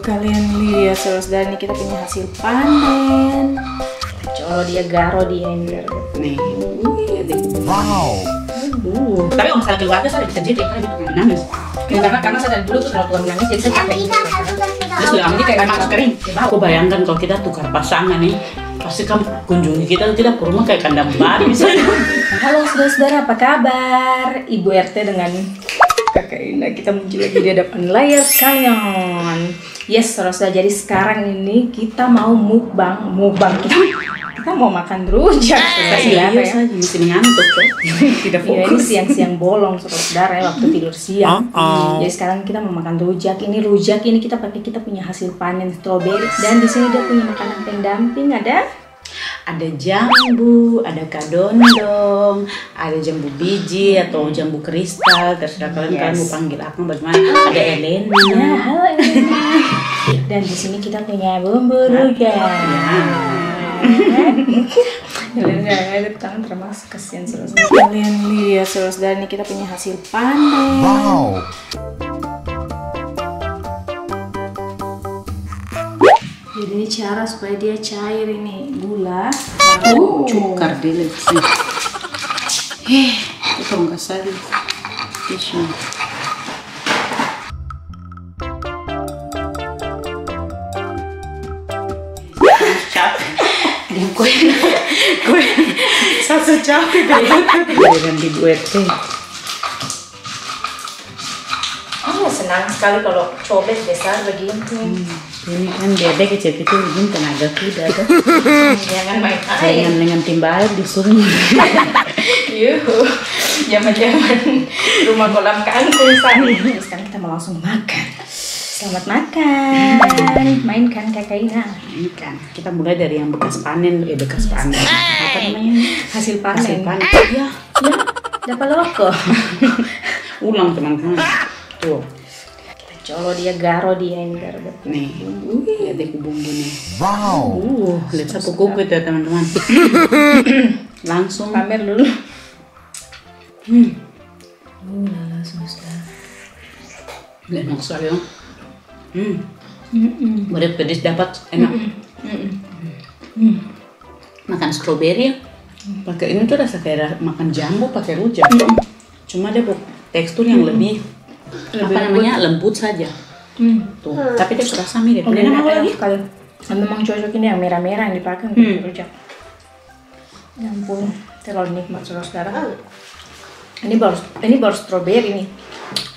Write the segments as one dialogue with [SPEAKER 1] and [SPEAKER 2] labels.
[SPEAKER 1] Kalian lihat saudara, ini kita punya hasil panen. Colo dia garo di ember.
[SPEAKER 2] Nih, wow. Tapi kalau misalnya keluarga saya bisa jadi karena itu nangis. Karena saya dari dulu tuh kalau Tuhan nangis jadi saya capek. Terus udah ini kayak makan kering. Aku bayangkan kalau kita tukar pasangan nih, pasti kamu kunjungi kita ke rumah kayak kandang babi misalnya.
[SPEAKER 1] Halo saudara-saudara, apa kabar? Ibu RT dengan Kakak Ina, kita muncul lagi di hadapan layar kalian. Yes, saudara-saudara, jadi sekarang ini kita mau mukbang. Kita mau makan rujak.
[SPEAKER 2] Iya saja, mesti ngantuk tuh. Tidak
[SPEAKER 1] Ya, ini
[SPEAKER 2] fokus.
[SPEAKER 1] siang-siang bolong saudara ya, waktu tidur siang. Jadi sekarang kita mau makan rujak. Ini rujak ini kita punya hasil panen stroberi. Dan di sini dia punya makanan pendamping,
[SPEAKER 2] Ada jambu, ada kadondong, ada jambu biji atau jambu kristal, terserah kalian mau panggil apa bagaimana. Ada Elena.
[SPEAKER 1] Ya, halo Elena. Dan di sini kita punya bumbu rujak. Elena ada tangan termasuk kasihan saudara. Kalian lihat saudara, ini kita punya hasil panen.
[SPEAKER 3] Wow.
[SPEAKER 1] Jadi ini cara supaya dia cair, ini gula,
[SPEAKER 2] Cukar dulu sih. Itu enggak salah. Tisu. Capek. Gue satu capek dengan di RT.
[SPEAKER 1] Oh, senang sekali kalau cobek besar begini.
[SPEAKER 2] Ini kan bebek kecil-kecil begini tenaga kuda tuh.
[SPEAKER 1] Jangan main
[SPEAKER 2] Dengan timbal di sungai.
[SPEAKER 1] Yuhu, zaman-zaman rumah kolam kangkung sana. Sekarang kita mau langsung makan. Selamat makan. Mainkan Kakak Ina.
[SPEAKER 2] Ini kan kita mulai dari yang bekas panen, bekas panen. Apa namanya?
[SPEAKER 1] Hasil panen.
[SPEAKER 2] Hasil panen.
[SPEAKER 1] Ya, dapat loko.
[SPEAKER 2] Ulang teman-teman. Tuh.
[SPEAKER 1] Colo dia garo di ember.
[SPEAKER 2] Nih, lihat deh bumbu nih.
[SPEAKER 3] Wow.
[SPEAKER 2] Lihat sapu kuku itu ya teman-teman. Langsung
[SPEAKER 1] Pamer dulu. Lala saudara.
[SPEAKER 2] enak sekali ya. Boleh pedes dapat enak. Makan stroberi ya. Pakai ini tuh rasa kayak makan jambu pakai rujak. Cuma dia tekstur yang lebih apa namanya lembut saja. Tuh, tapi dia kerasa mirip.
[SPEAKER 1] Udah
[SPEAKER 2] Enak
[SPEAKER 1] enak
[SPEAKER 2] lagi.
[SPEAKER 1] sekali. Dan memang cocok ini yang merah-merah yang dipakai untuk rujak. Ya ampun, terlalu nikmat saudara. Ini baru stroberi nih.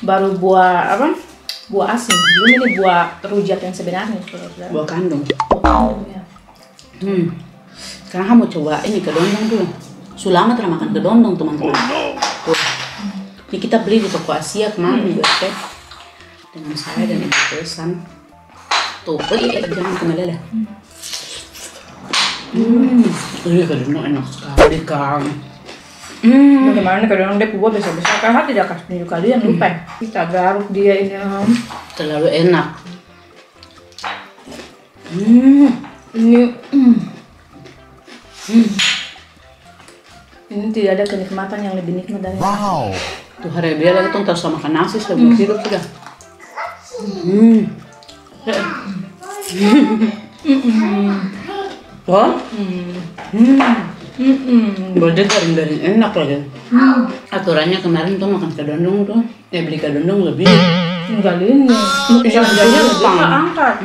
[SPEAKER 1] Baru buah apa? Buah asin. Belum ini buah rujak yang sebenarnya saudara.
[SPEAKER 2] Buah kandung.
[SPEAKER 1] Ya.
[SPEAKER 2] Sekarang kamu coba ini kedondong dulu. Sulama telah makan kedondong teman-teman. Tuh. Ini kita beli di toko Asia kemarin teh dengan saya dan ibu pesan. Tuh, jangan kembali lah. Ini kedondong enak sekali kan.
[SPEAKER 1] Bagaimana kadang dia buah besar-besar kan tidak kasih tunjuk kalian lupa. Kita garuk dia ini.
[SPEAKER 2] Terlalu enak.
[SPEAKER 1] Ini tidak ada kenikmatan yang lebih nikmat dari
[SPEAKER 3] Wow.
[SPEAKER 2] Tuh hari dia lagi tuh terus makan nasi sebelum hidup sudah. Wah, Bode garing-garing enak lagi. Aturannya kemarin tuh makan kedondong tuh, beli kedondong lebih.
[SPEAKER 1] tinggal ini. Jangan-jangan lupa angkat.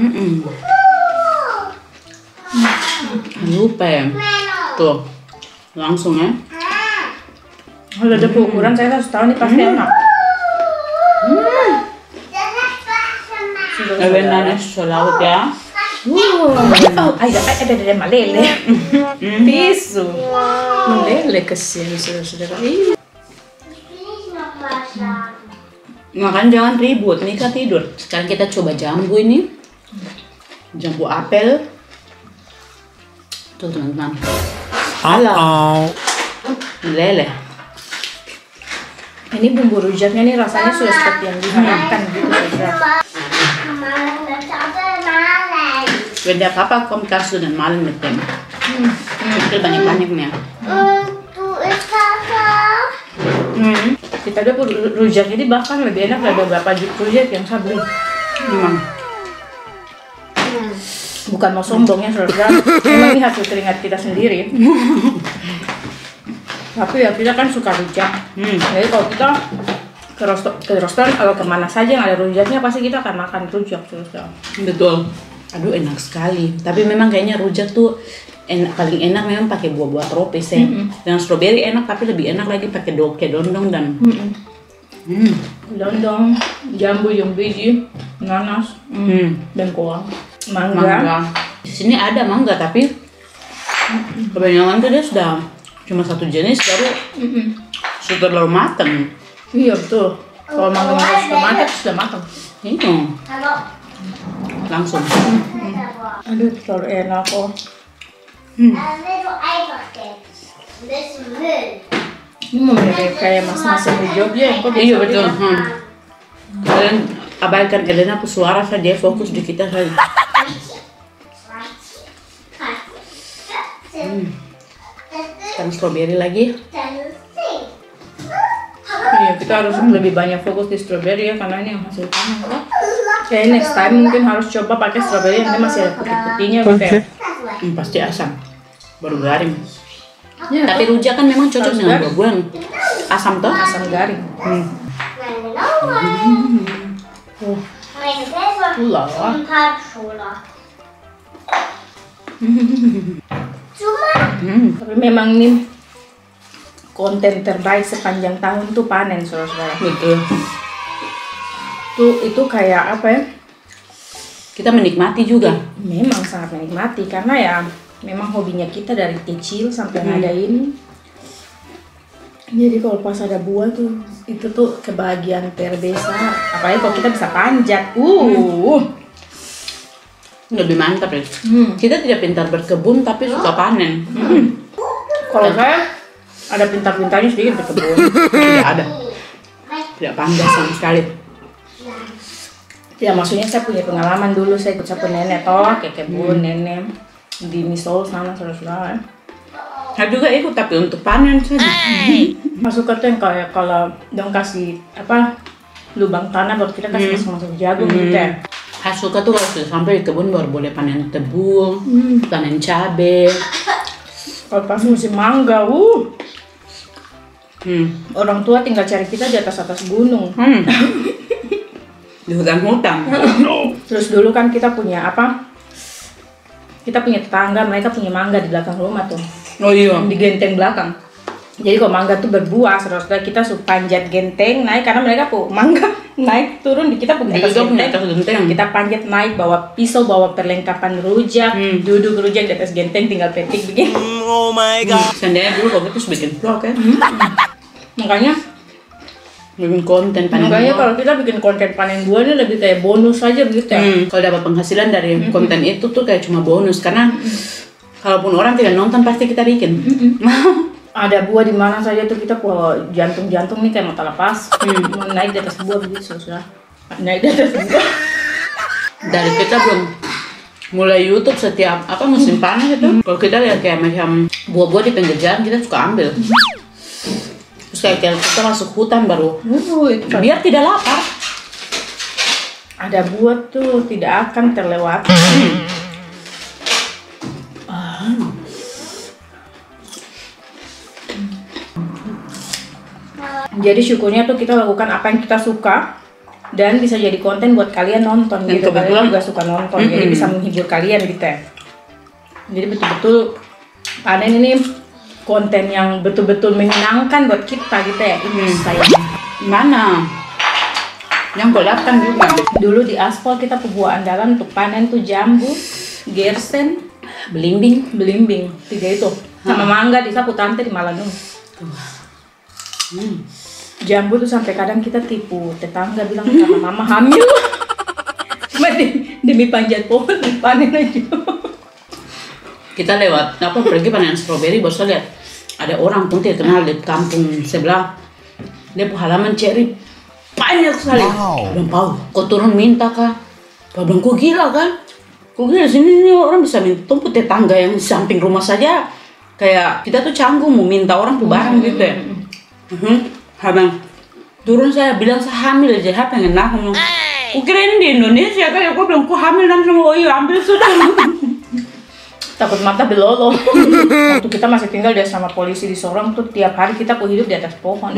[SPEAKER 2] Lupa ya. Tuh, langsung ya.
[SPEAKER 1] Kalau ada ukuran saya harus tahu nih pasti enak.
[SPEAKER 2] Ebenarnya selaut ya.
[SPEAKER 1] Ada malele. Piso. Malele kesian saudara.
[SPEAKER 2] Makan jangan ribut, Nika tidur. Sekarang kita coba jambu ini. Jambu apel. Tuh teman-teman.
[SPEAKER 3] Uh-oh.
[SPEAKER 2] Lele.
[SPEAKER 1] Ini bumbu rujaknya nih rasanya sudah seperti yang diharapkan gitu saudara.
[SPEAKER 2] Beda apa kamu kasih dan malam betul. Itu banyak-banyak nih.
[SPEAKER 1] Kita ada rujak ini bahkan lebih enak dari beberapa rujak yang saya beli. Bukan mau sombong ya saudara, memang ini hasil keringat kita sendiri. Tapi ya kita kan suka rujak. Jadi kalau kita ke restoran kalau kemana saja yang ada rujaknya pasti kita akan makan rujak saudara.
[SPEAKER 2] Betul. Aduh enak sekali. Tapi memang kayaknya rujak tuh paling enak memang pakai buah-buah tropis ya. Dan strawberry enak tapi lebih enak lagi pakai dondong dan
[SPEAKER 1] dondong, jambu yang biji, nanas, bengkoang, mangga.
[SPEAKER 2] Di sini ada mangga tapi kebanyakan tuh dia sudah cuma satu jenis baru sudah terlalu matang.
[SPEAKER 1] Iya betul. Kalau mangga sudah matang sudah matang.
[SPEAKER 2] Itu langsung.
[SPEAKER 1] Aduh terlalu enak kok. Ini mau mirip kayak mas-mas yang di Jogja yang kok
[SPEAKER 2] Iya betul. Kalian abaikan Elena suara saja, fokus di kita saja. Sekarang strawberry lagi.
[SPEAKER 1] Iya kita harus lebih banyak fokus di strawberry ya karena ini yang hasil panen. Kayak next time mungkin harus coba pakai strawberry yang masih ada putih-putihnya gitu ya.
[SPEAKER 2] Pasti asam, baru garing.
[SPEAKER 1] Ya,
[SPEAKER 2] Tapi rujak kan memang cocok dengan buah-buahan. Asam toh?
[SPEAKER 1] asam garing. Tapi memang ini konten terbaik sepanjang tahun tuh panen saudara-saudara.
[SPEAKER 2] Betul.
[SPEAKER 1] Itu kayak apa ya?
[SPEAKER 2] Kita menikmati juga.
[SPEAKER 1] Memang sangat menikmati karena ya memang hobinya kita dari kecil sampai ngadain. Jadi kalau pas ada buah tuh itu tuh kebahagiaan terbesar. Apalagi kalau kita bisa panjat.
[SPEAKER 2] Lebih mantap ya. Kita tidak pintar berkebun tapi suka panen.
[SPEAKER 1] Kalau saya ada pintar-pintarnya sedikit berkebun.
[SPEAKER 2] Tidak ada. Tidak pandai sama sekali.
[SPEAKER 1] Ya maksudnya saya punya pengalaman dulu saya ikut sapu nenek toh ke kebun nenek di Misol sana saudara-saudara.
[SPEAKER 2] Saya juga ikut tapi untuk panen saja.
[SPEAKER 1] Masuk ke tuh yang kayak kalau dong kasih apa lubang tanah buat kita kasih masuk jagung gitu ya.
[SPEAKER 2] Saya suka tuh kalau sudah sampai di kebun baru boleh panen tebu, panen cabai.
[SPEAKER 1] Kalau pas musim mangga, orang tua tinggal cari kita di atas gunung.
[SPEAKER 2] Di hutan-hutan.
[SPEAKER 1] Terus dulu kan kita punya apa? Kita punya tetangga, mereka punya mangga di belakang rumah tuh.
[SPEAKER 2] Oh iya.
[SPEAKER 1] Di genteng belakang. Jadi kalau mangga tuh berbuah, saudara-saudara kita suka panjat genteng naik karena mereka mangga naik turun di kita punya atas genteng. Kita panjat naik bawa pisau, bawa perlengkapan rujak, duduk rujak di atas genteng tinggal petik begini.
[SPEAKER 3] Oh my god.
[SPEAKER 2] Seandainya dulu waktu itu bikin vlog ya.
[SPEAKER 1] Makanya
[SPEAKER 2] Bikin konten panen
[SPEAKER 1] makanya
[SPEAKER 2] buah.
[SPEAKER 1] kalau kita bikin konten panen buah ini lebih kayak bonus aja begitu ya.
[SPEAKER 2] Kalau dapat penghasilan dari konten itu tuh kayak cuma bonus karena kalaupun orang tidak nonton pasti kita bikin.
[SPEAKER 1] Ada buah di mana saja tuh kita jantung-jantung nih kayak mata lepas mau naik di atas buah begitu sudah naik di atas buah.
[SPEAKER 2] Dari kita belum mulai YouTube setiap musim panen itu. Kalau kita lihat kayak macam buah-buah di pinggir jalan kita suka ambil. Terus kayak kita masuk hutan baru biar tidak lapar.
[SPEAKER 1] Ada buah tuh tidak akan terlewati. Jadi syukurnya tuh kita lakukan apa yang kita suka dan bisa jadi konten buat kalian nonton gitu. Kalian juga suka nonton, jadi bisa menghibur kalian gitu ya. Jadi betul-betul panen ini konten yang betul-betul menyenangkan buat kita gitu ya. Ini saya
[SPEAKER 2] Mana? Yang kelihatan juga.
[SPEAKER 1] dulu di aspal kita buah andalan untuk panen tuh jambu, gersen, belimbing, tiga itu. Sama mangga di sapu tante di Malanung. Jambu tuh sampai kadang kita tipu tetangga bilang karena mama hamil. Cuma demi panjat pohon panen aja.
[SPEAKER 2] Kita lewat pergi panen strawberry baru saya lihat ada orang pun tidak kenal di kampung sebelah. Dia halaman cherry banyak sekali. Belum tahu. Kau turun minta kah? Kau bilang kau gila kan? Kau gila sini nih orang bisa minta tumpuk tetangga yang di samping rumah saja. Kayak kita tuh canggung mau minta orang tuh barang gitu ya. Habang turun saya bilang saya hamil aja, saya pengen nak ngomong. Kira ini di Indonesia kan, aku bilang kok hamil langsung, oh iya ambil sudah.
[SPEAKER 1] Takut mata belolo. Waktu kita masih tinggal di asrama polisi di Sorong tuh tiap hari kita hidup di atas pohon.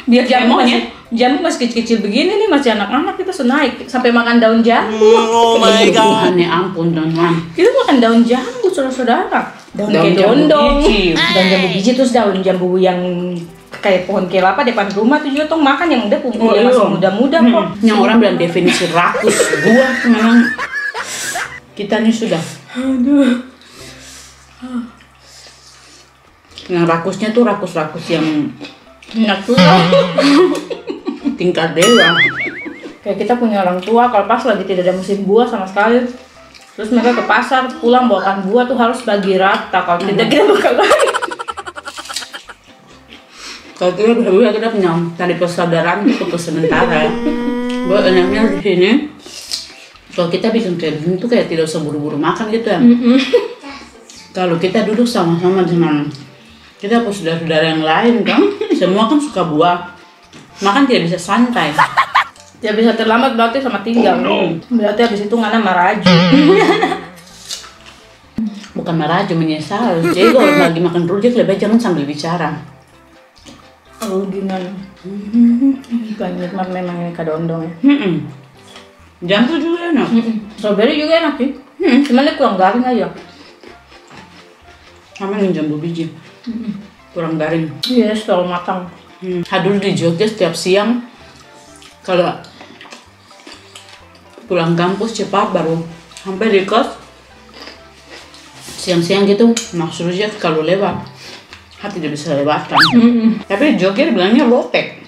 [SPEAKER 1] Biar jambu masih kecil-kecil begini nih, masih anak-anak kita naik sampai makan daun jambu.
[SPEAKER 3] Oh my god.
[SPEAKER 2] Tuhan ya ampun teman.
[SPEAKER 1] Kita makan daun jambu saudara-saudara. Daun kedondong, daun jambu biji, terus daun jambu yang kayak pohon kelapa depan rumah tuh juga tuh makan yang udah masih muda-muda kok.
[SPEAKER 2] Yang orang bilang definisi rakus buah memang kita nih sudah. Aduh. Yang rakusnya tuh rakus-rakus yang tingkat dewa.
[SPEAKER 1] Kayak kita punya orang tua kalau pas lagi tidak ada musim buah sama sekali, terus mereka ke pasar pulang bawakan buah tuh harus bagi rata, kalau tidak kita bakal lari.
[SPEAKER 2] Kalau kita punya tali persaudaraan itu untuk sementara ya. Buat enaknya di sini. Kalau kita bikin kayak gini tuh kayak tidak usah buru-buru makan gitu ya. Kalau kita duduk sama-sama dengan kita pun saudara-saudara yang lain kan, semua kan suka buah. Makan tidak bisa santai.
[SPEAKER 1] Tidak bisa terlambat berarti sama tinggal. Berarti habis itu ngana maraju.
[SPEAKER 2] Bukan maraju, menyesal. Jadi kalau lagi makan rujak lebih baik jangan sambil bicara.
[SPEAKER 1] Oh gimana? Bukan nikmat memang ini kadondong ya.
[SPEAKER 2] Jambu juga enak.
[SPEAKER 1] Strawberry juga enak sih. Cuman dia kurang garing aja.
[SPEAKER 2] Sama yang jambu biji. Kurang garing.
[SPEAKER 1] Iya, terlalu matang.
[SPEAKER 2] Dulu di Jogja setiap siang kalau pulang kampus cepat baru sampai di kos siang-siang gitu maksud rujak kalau lewat tidak bisa lewatkan. Tapi di Jogja bilangnya lotek.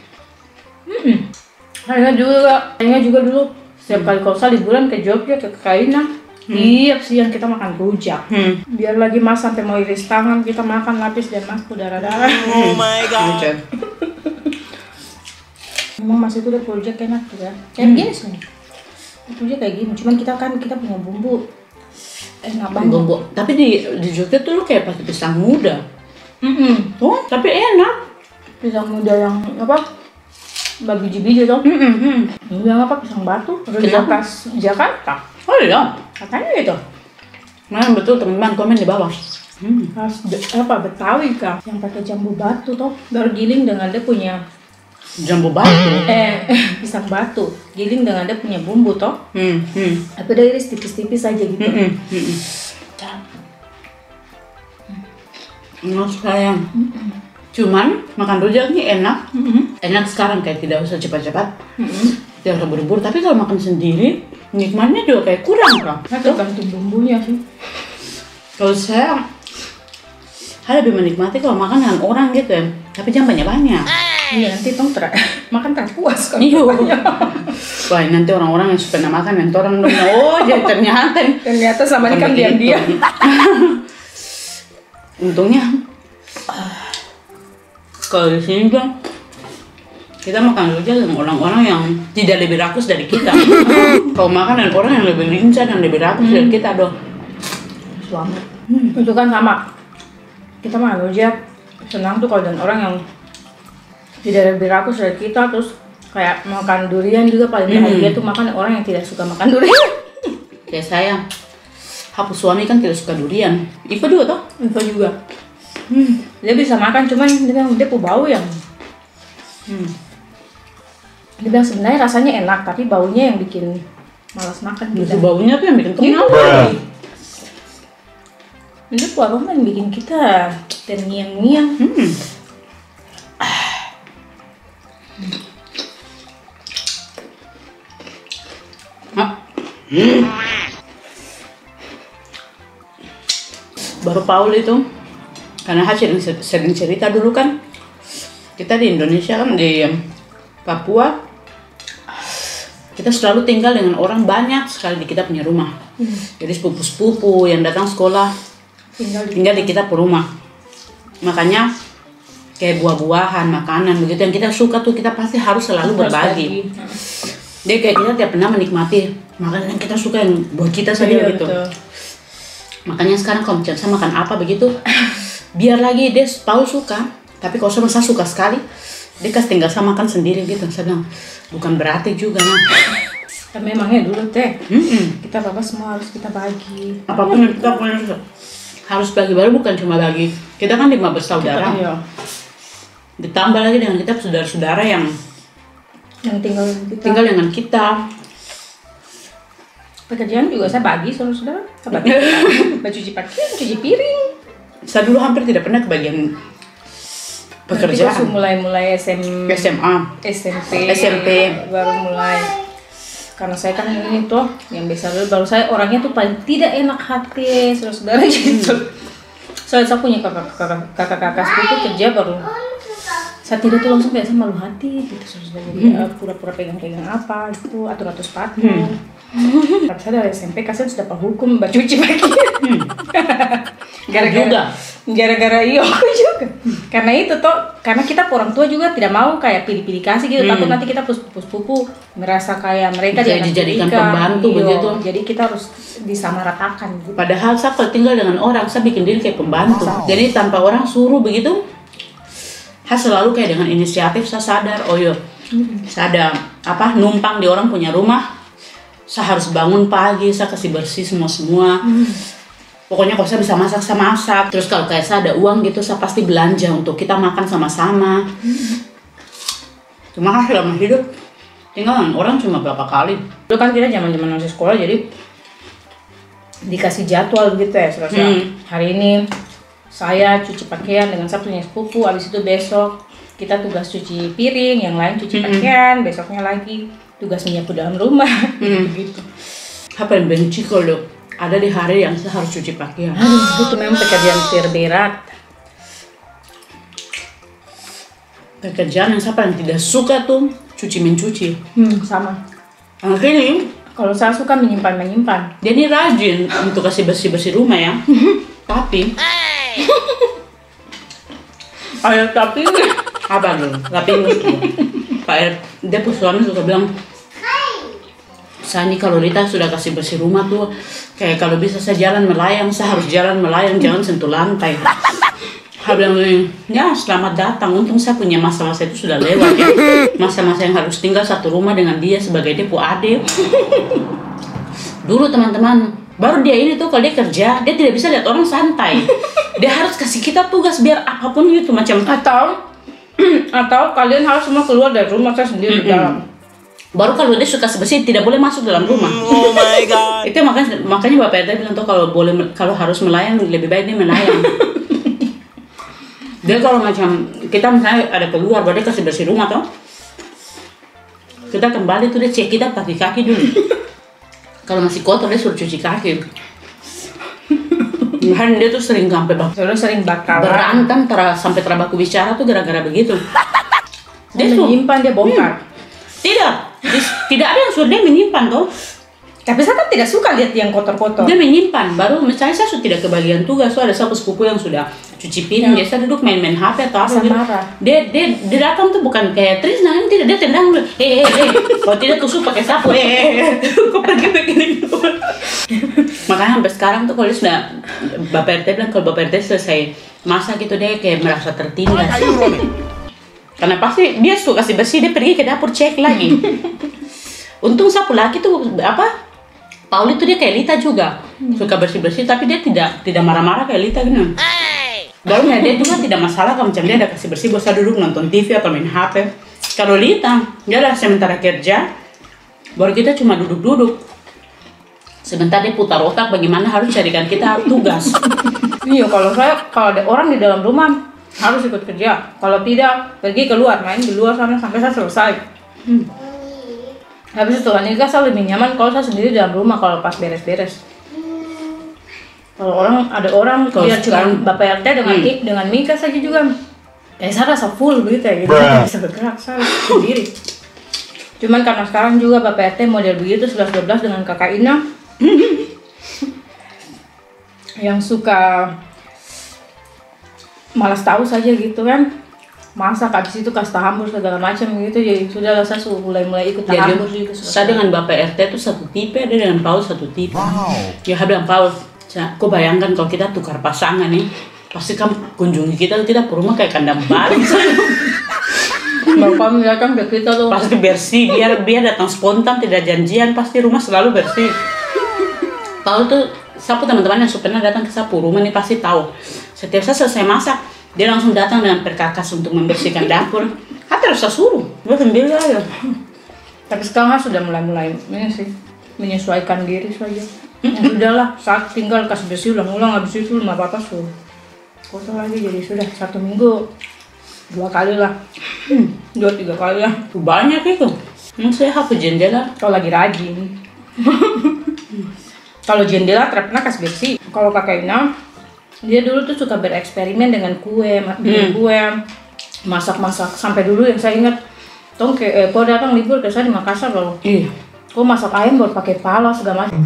[SPEAKER 1] Kayaknya juga dulu setiap kali kosa liburan ke Jogja ke Kaina, tiap siang kita makan rujak. Biar lagi mas sampai mau iris tangan kita makan lapis dan mas darah-darah.
[SPEAKER 3] Oh my god.
[SPEAKER 1] Emang mas itu udah rujak enak juga. Kayak gini sih. Rujak kayak gini, cuman kita punya bumbu enak banget.
[SPEAKER 2] Bumbu. Tapi di Jogja tuh lu kayak pakai pisang muda. Oh, tapi enak.
[SPEAKER 1] Pisang muda yang apa? Biji-biji tuh. Yang apa pisang batu?
[SPEAKER 2] Kenapa?
[SPEAKER 1] Khas Jakarta.
[SPEAKER 2] Oh iya.
[SPEAKER 1] Katanya gitu.
[SPEAKER 2] Nah betul teman-teman komen di bawah.
[SPEAKER 1] Khas apa Betawi kah? Yang pakai jambu batu toh. Baru giling dengan dia punya
[SPEAKER 2] Jambu batu.
[SPEAKER 1] pisang batu. Giling dengan dia punya bumbu toh. Tapi dia iris tipis-tipis aja gitu.
[SPEAKER 2] Enak sayang. Cuman makan rujak ini enak. Enak sekarang kayak tidak usah cepat-cepat. Tidak usah buru-buru. Tapi kalau makan sendiri nikmatnya juga kayak kurang kan.
[SPEAKER 1] Tergantung bumbunya sih.
[SPEAKER 2] Kalau saya lebih menikmati kalau makan dengan orang gitu ya. Tapi jangan banyak-banyak.
[SPEAKER 1] Iya nanti tong makan terpuas kan.
[SPEAKER 2] Iya. Wah nanti orang-orang yang suka makan yang orang dong. Oh jadi ternyata
[SPEAKER 1] sama ini kan diam-diam.
[SPEAKER 2] Untungnya kalau di sini kan kita makan rujak dengan orang-orang yang tidak lebih rakus dari kita. Kalau makan dengan orang yang lebih lincah dan lebih rakus dari kita dong.
[SPEAKER 1] Suami. Itu kan sama. Kita makan rujak senang tuh kalau dengan orang yang tidak lebih rakus dari kita, terus kayak makan durian juga paling bahagia tuh makan orang yang tidak suka makan durian.
[SPEAKER 2] Kayak saya, hapus suami kan tidak suka durian. Iva juga toh?
[SPEAKER 1] Iva juga. Dia bisa makan cuman dia bau yang dia bilang sebenarnya rasanya enak tapi baunya yang bikin malas makan
[SPEAKER 2] gitu. Baunya tuh yang bikin kenyang.
[SPEAKER 1] Ini aroma yang bikin kita terngiang-ngiang.
[SPEAKER 2] Baru Paul itu karena hasil sering cerita dulu kan kita di Indonesia kan di Papua kita selalu tinggal dengan orang banyak sekali di kita punya rumah. Jadi sepupu-sepupu yang datang sekolah tinggal di kita rumah. Makanya kayak buah-buahan, makanan begitu yang kita suka tuh kita pasti harus selalu berbagi. Dia kayak kita tiap pernah menikmati makanan yang kita suka yang buat kita saja gitu. Betul. Makanya sekarang kalau saya makan apa begitu, biar lagi dia tahu suka. Tapi kalau saya suka sekali, dia kasih tinggal saya makan sendiri gitu. Saya bilang bukan berarti juga nah.
[SPEAKER 1] Tapi memangnya dulu teh, kita apa semua harus kita bagi.
[SPEAKER 2] Apapun yang kita punya harus bagi, baru bukan cuma bagi. Kita kan 5 bersaudara.
[SPEAKER 1] Iya.
[SPEAKER 2] Ditambah lagi dengan kita saudara-saudara yang
[SPEAKER 1] tinggal
[SPEAKER 2] dengan kita.
[SPEAKER 1] Pekerjaan juga saya bagi saudara-saudara. Saya bagi cuci pakaian, cuci piring.
[SPEAKER 2] Saya dulu hampir tidak pernah kebagian pekerjaan.
[SPEAKER 1] Nanti mulai
[SPEAKER 2] SMA, SMP
[SPEAKER 1] baru mulai. Karena saya kan ini tuh yang biasa dulu, baru saya orangnya tuh paling tidak enak hati saudara-saudara gitu. Soalnya saya punya kakak sepupu kerja baru. Saya tidak tuh langsung biasa malu hati gitu saudara. Jadi pura-pura pegang-pegang apa gitu, atur-atur sepatu. Tapi saya dari SMP kasihan sudah penghukum mbak cuci pakaian. Gara-gara iya aku juga. Karena itu toh, karena kita orang tua juga tidak mau kayak pilih-pilih kasih gitu. Takut nanti kita pupu merasa kayak mereka
[SPEAKER 2] dijadikan pembantu begitu.
[SPEAKER 1] Jadi kita harus disamaratakan gitu.
[SPEAKER 2] Padahal saya kalau tinggal dengan orang, saya bikin diri kayak pembantu. Jadi tanpa orang suruh begitu, saya selalu kayak dengan inisiatif saya sadar, oh iya, saya ada numpang di orang punya rumah, saya harus bangun pagi, saya kasih bersih semua. Pokoknya kalau saya bisa masak, saya masak. Terus kalau kayak saya ada uang gitu, saya pasti belanja untuk kita makan sama-sama. Cuma kan dalam hidup tinggal dengan orang cuma berapa kali.
[SPEAKER 1] Dulu kan kita zaman-zaman masih sekolah, jadi dikasih jadwal gitu ya, hari ini saya cuci pakaian dengan saya punya sepupu, habis itu besok kita tugas cuci piring, yang lain cuci pakaian, besoknya lagi tugas menyapu dalam rumah, gitu.
[SPEAKER 2] Apa yang benci kalau ada di hari yang saya harus cuci pakaian?
[SPEAKER 1] Itu memang pekerjaan terberat.
[SPEAKER 2] Pekerjaan yang saya paling tidak suka tuh mencuci.
[SPEAKER 1] Sama.
[SPEAKER 2] Akhirnya
[SPEAKER 1] kalau saya suka menyimpan.
[SPEAKER 2] Jadi rajin untuk kasih bersih-bersih rumah ya. Tapi
[SPEAKER 1] ada tapi
[SPEAKER 2] apa dulu? Tapi Pak dia suami suka bilang, saya nih kalau Rita sudah kasih bersih rumah tuh kayak kalau bisa saya jalan melayang, saya harus jalan melayang, jangan sentuh lantai. Saya bilang, ya selamat datang, untung saya punya masa-masa itu sudah lewat ya. Masa-masa yang harus tinggal satu rumah dengan dia sebagai dia adik. Dulu teman-teman, baru dia ini tuh kalau dia kerja, dia tidak bisa lihat orang santai. Dia harus kasih kita tugas biar apapun itu macam. Atau kalian harus semua keluar dari rumah, saya sendiri di dalam. Baru kalau dia suka bersih tidak boleh masuk dalam rumah.
[SPEAKER 3] Oh my god.
[SPEAKER 2] Itu makanya Bapak RT bilang tuh kalau harus melayang lebih baik dia melayang. Dia kalau macam kita misalnya ada keluar, baru dia kasih bersih rumah toh. Kita kembali tuh dia cek kita kaki dulu. Kalau masih kotor dia suruh cuci kaki. Bahkan dia tuh sering sampai berantem sampai terbaku bicara tuh gara-gara begitu.
[SPEAKER 1] Dia menyimpan, dia bongkar.
[SPEAKER 2] Tidak ada yang suruh dia menyimpan toh.
[SPEAKER 1] Tapi saya kan tidak suka lihat yang kotor-kotor.
[SPEAKER 2] Dia menyimpan, baru misalnya saya sudah tidak kebagian tugas, so ada satu sepupu yang sudah cuci piring, dia duduk main-main HP atau apa gitu. Dia datang tuh bukan kayak Trisna, ini tidak, dia tendang dulu, kalau tidak tusuk pakai sapu, kok pergi begini. Makanya sampai sekarang tuh kalau dia sudah, Bapak RT bilang kalau Bapak RT selesai masak gitu dia kayak merasa tertindas. Karena pasti dia suka kasih bersih, dia pergi ke dapur cek lagi. Untung sapu laki tuh Pauli tuh dia kayak Lita juga, suka bersih-bersih, tapi dia tidak marah-marah kayak Lita gitu. Barunya dia juga tidak masalah kalau macam dia ada kasih bersih, bosan duduk nonton TV atau main HP. Kalau Lita, dia lah sementara kerja, baru kita cuma duduk-duduk. Sebentar dia putar otak bagaimana harus carikan kita tugas.
[SPEAKER 1] Iya, kalau ada orang di dalam rumah harus ikut kerja. Kalau tidak, pergi keluar, main di luar sana sampai saya selesai. Habis itu nikah saya lebih nyaman kalau saya sendiri dalam rumah kalau pas beres-beres. Kalau ada orang dia cuma Bapak RT dengan Mika saja juga. Saya rasa full begitu ya, gitu. Saya bisa bergerak saya sendiri. Cuman karena sekarang juga Bapak RT model begitu 11-12 dengan kakak Ina yang suka malas tahu saja gitu kan. Masak habis itu kasih tahambur segala macam gitu, jadi sudah saya mulai ikut tahambur juga.
[SPEAKER 2] Saya dengan Bapak RT itu satu tipe, ada dengan Paul satu tipe. Ya bilang Paul, kok bayangkan kalau kita tukar pasangan nih, pasti kamu kunjungi kita ke rumah kayak kandang babi.
[SPEAKER 1] Baru kami datang ke kita tuh.
[SPEAKER 2] Pasti bersih, biar datang spontan, tidak janjian, pasti rumah selalu bersih. Paul tuh, sapu teman-teman yang pernah datang ke sapu rumah nih pasti tahu. Setiap saya selesai masak, dia langsung datang dengan perkakas untuk membersihkan dapur. Harus saya suruh, gue sendiri aja.
[SPEAKER 1] Tapi sekarang sudah mulai ini sih menyesuaikan diri saja. Ya sudahlah, saat tinggal kasih bersih ulang-ulang, habis itu nggak apa-apa suruh kotor lagi, jadi sudah 1 minggu 2 kali lah, 2-3 kali lah.
[SPEAKER 2] Banyak itu. Saya hapus jendela.
[SPEAKER 1] Kalau lagi rajin. Kalau jendela pernah kasih bersih. Kalau kakak Ina, dia dulu tuh suka bereksperimen dengan kue, bikin kue, masak-masak. Sampai dulu yang saya ingat, kau datang libur ke saya di Makassar loh.
[SPEAKER 2] Iya.
[SPEAKER 1] Kau masak ayam baru pakai pala segala macam.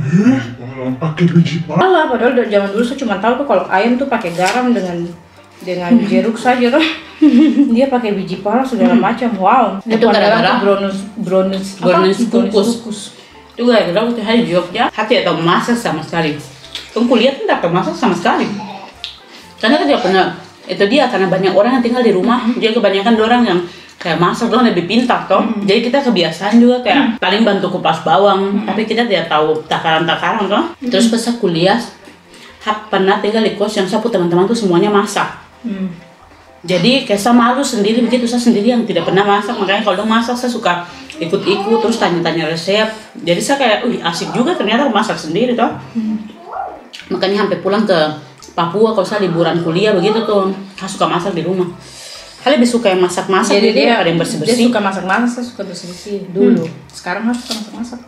[SPEAKER 4] Pakai biji
[SPEAKER 1] Pala, padahal dari zaman dulu saya cuma tahu tuh kalau ayam tuh pakai garam dengan jeruk saja tuh. Dia pakai biji pala segala macam. Wow.
[SPEAKER 2] Itu gara-gara
[SPEAKER 1] brownies
[SPEAKER 2] kukus. Itu gara-gara waktu hari di Jogja, hati atau masak sama sekali. Kamu kuliah tuh tidak masak sama sekali. Karena tidak pernah. Itu dia karena banyak orang yang tinggal di rumah. Dia kebanyakan orang yang kayak masak dong lebih pintar toh. Jadi kita kebiasaan juga kayak paling bantu kupas bawang, tapi kita tidak tahu takaran-takaran toh. Terus pas saya kuliah, pernah tinggal di kos yang sapu teman-teman tuh semuanya masak. Jadi kayak saya malu sendiri begitu, saya sendiri yang tidak pernah masak. Makanya kalau dong masak saya suka ikut-ikut terus tanya-tanya resep. Jadi saya kayak, asik juga ternyata masak sendiri toh. Makanya sampai pulang ke Papua kalau saya liburan kuliah begitu tuh, saya suka masak di rumah. Saya lebih suka yang masak-masak,
[SPEAKER 1] jadi dia
[SPEAKER 2] ada yang bersih-bersih.
[SPEAKER 1] Dia suka masak-masak, saya suka bersih-bersih dulu. Sekarang harus suka masak-masak.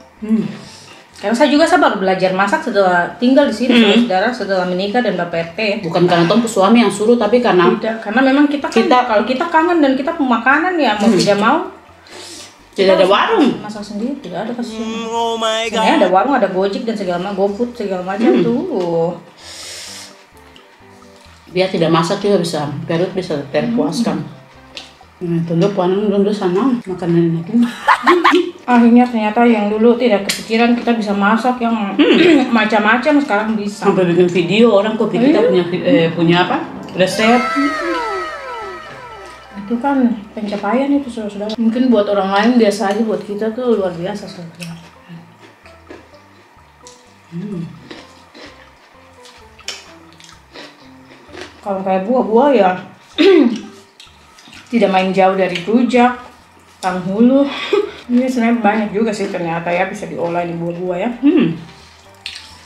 [SPEAKER 1] Karena saya baru belajar masak setelah tinggal di sini, saudara, setelah menikah dan bapak RT.
[SPEAKER 2] Bukan karena Tom suami yang suruh, tapi karena
[SPEAKER 1] karena memang kita kalau kita kangen dan kita mau makanan ya mau tidak mau.
[SPEAKER 2] Tidak ada warung.
[SPEAKER 1] Masak sendiri tidak ada kasih.
[SPEAKER 3] Oh my
[SPEAKER 1] Sebenarnya
[SPEAKER 3] god.
[SPEAKER 1] ada warung, ada Gojek dan segala macam, GoFood segala macam tuh.
[SPEAKER 2] Biar tidak masak juga bisa, perut bisa terpuaskan. Tunduk panen dulu sana makanan ini.
[SPEAKER 1] Akhirnya ternyata yang dulu tidak kepikiran kita bisa masak yang macam-macam sekarang bisa.
[SPEAKER 2] Sampai bikin video orang kopi kita punya apa? Resep.
[SPEAKER 1] Itu kan pencapaian itu saudara. Mungkin buat orang lain biasa aja, buat kita tuh luar biasa saudara. Kalau kayak buah-buah ya tidak main jauh dari rujak, tanghulu. Ini sebenarnya banyak juga sih ternyata ya bisa diolah di buah-buah ya.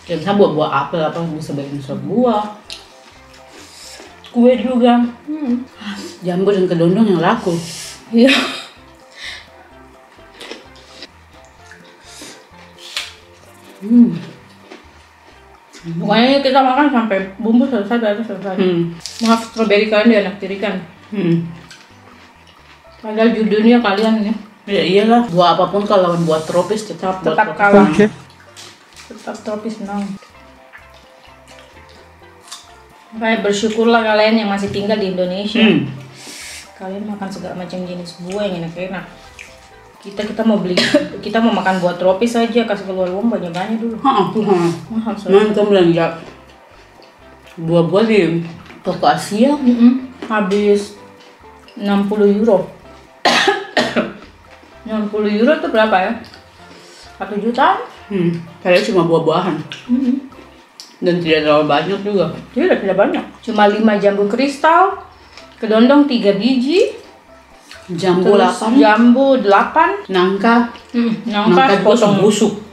[SPEAKER 2] Dan saya buah-buah apel apa bisa bikin sop buah.
[SPEAKER 1] Kue juga.
[SPEAKER 2] Jambu dan kedondong yang laku.
[SPEAKER 1] Iya. Pokoknya kita makan sampai bumbu selesai, baru selesai. Maaf, strawberry kalian dianaktirikan. Padahal judulnya kalian ya.
[SPEAKER 2] Ya iyalah, buah apapun kalau lawan buah tropis tetap
[SPEAKER 1] kalah. Tetap tropis menang. Kayak bersyukurlah kalian yang masih tinggal di Indonesia. Kalian makan segala macam jenis buah yang enak-enak. Kita mau beli, kita mau makan buah tropis saja kasih keluar uang banyak-banyak dulu. Mahal soalnya.
[SPEAKER 2] Kamu belanja buah-buah di toko Asia
[SPEAKER 1] Habis 60 euro. 60 euro itu berapa ya? 1 juta?
[SPEAKER 2] Kayaknya cuma buah-buahan. Dan tidak terlalu banyak juga.
[SPEAKER 1] Tidak banyak. Cuma 5 jambu kristal, kedondong 3 biji,
[SPEAKER 2] Jambu
[SPEAKER 1] terus
[SPEAKER 2] 8,
[SPEAKER 1] jambu 8,
[SPEAKER 2] nangka
[SPEAKER 1] nangka
[SPEAKER 2] potong busuk.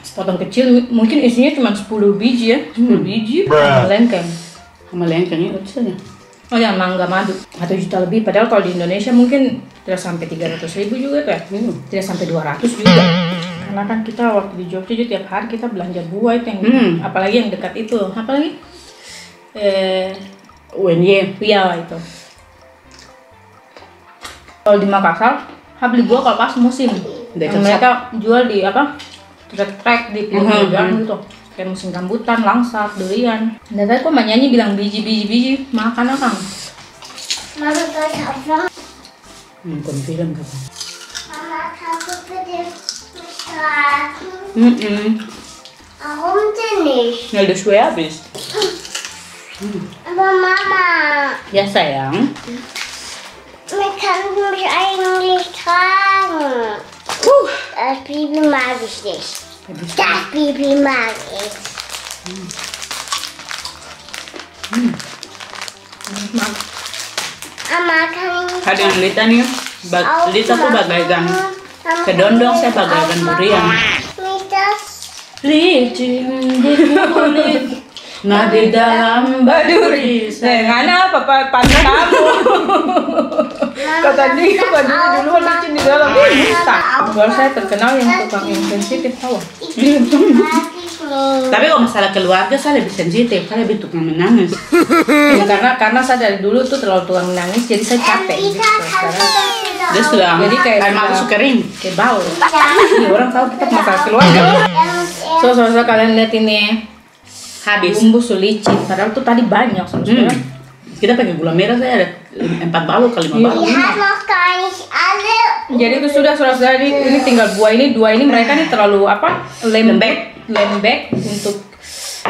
[SPEAKER 1] Sepotong kecil, mungkin isinya cuma 10 biji ya. 10 biji, sama lengkeng.
[SPEAKER 2] Sama lengkeng itu saja.
[SPEAKER 1] Oh ya, mangga madu 1 juta lebih. Padahal kalau di Indonesia mungkin tidak sampai 300.000 juga tuh ya. Tidak sampai 200 juga. Karena kan kita waktu di Jogja juga tiap hari kita belanja buah itu yang apalagi yang dekat itu. Apalagi?
[SPEAKER 2] UNY.
[SPEAKER 1] Iya itu. Kalau di Makassar, beli buah kalau pas musim. Mereka jual di apa? Trek-trek di pinggir jalan gitu. Kayak musim rambutan, langsat, durian. Dan tadi kok Mbak Nyanyi bilang biji-biji makan apa?
[SPEAKER 5] Mama takut
[SPEAKER 2] Nonton film kapan?
[SPEAKER 5] Mama takut besar. Warum denn nicht?
[SPEAKER 2] Ya udah suwe habis.
[SPEAKER 5] Aber Mama.
[SPEAKER 2] Ya sayang.
[SPEAKER 5] Man kann mich eigentlich tragen. Das Baby mag ich nicht. Das Baby mag ich. Mama kann ich
[SPEAKER 2] Ada yang Lita nih, Lita tuh bagaikan kedondong, saya bagaikan durian.
[SPEAKER 5] nicht das.
[SPEAKER 1] Licin di kulit,
[SPEAKER 2] Nah di dalam
[SPEAKER 1] baduri. Ngana apa pandang kamu? Kata dia baduri duluan, licin di dalam. Bisa. Baru saya terkenal yang tukang yang sensitif, tahu?
[SPEAKER 2] Tapi kalau masalah keluarga saya lebih sensitif, saya lebih tukang menangis.
[SPEAKER 1] Ya, karena saya dari dulu tuh terlalu tukang menangis, jadi saya capek gitu. Sekarang
[SPEAKER 2] Dia sudah
[SPEAKER 1] Jadi kayak
[SPEAKER 2] air mata suka kering.
[SPEAKER 1] kayak bau. Iya, orang tahu kita masalah keluarga. So kalian lihat ini
[SPEAKER 2] Habis.
[SPEAKER 1] bumbu licin, padahal tuh tadi banyak sama sekarang.
[SPEAKER 2] Kita pakai gula merah saya ada 4 balok kali 5 balok.
[SPEAKER 5] Die hat noch gar nicht alle.
[SPEAKER 1] Jadi itu sudah saudara ini tinggal dua ini mereka nih terlalu apa lembek untuk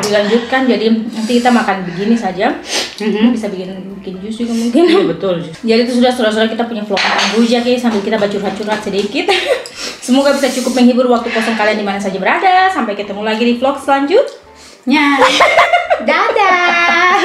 [SPEAKER 1] dilanjutkan. Jadi nanti kita makan begini saja. Bisa bikin jus juga mungkin.
[SPEAKER 2] Iya betul.
[SPEAKER 1] Jadi itu sudah saudara kita punya vlog tentang rujak ya, sambil kita curhat-curhat sedikit. Semoga bisa cukup menghibur waktu kosong kalian di mana saja berada. Sampai ketemu lagi di vlog selanjutnya. Dadah.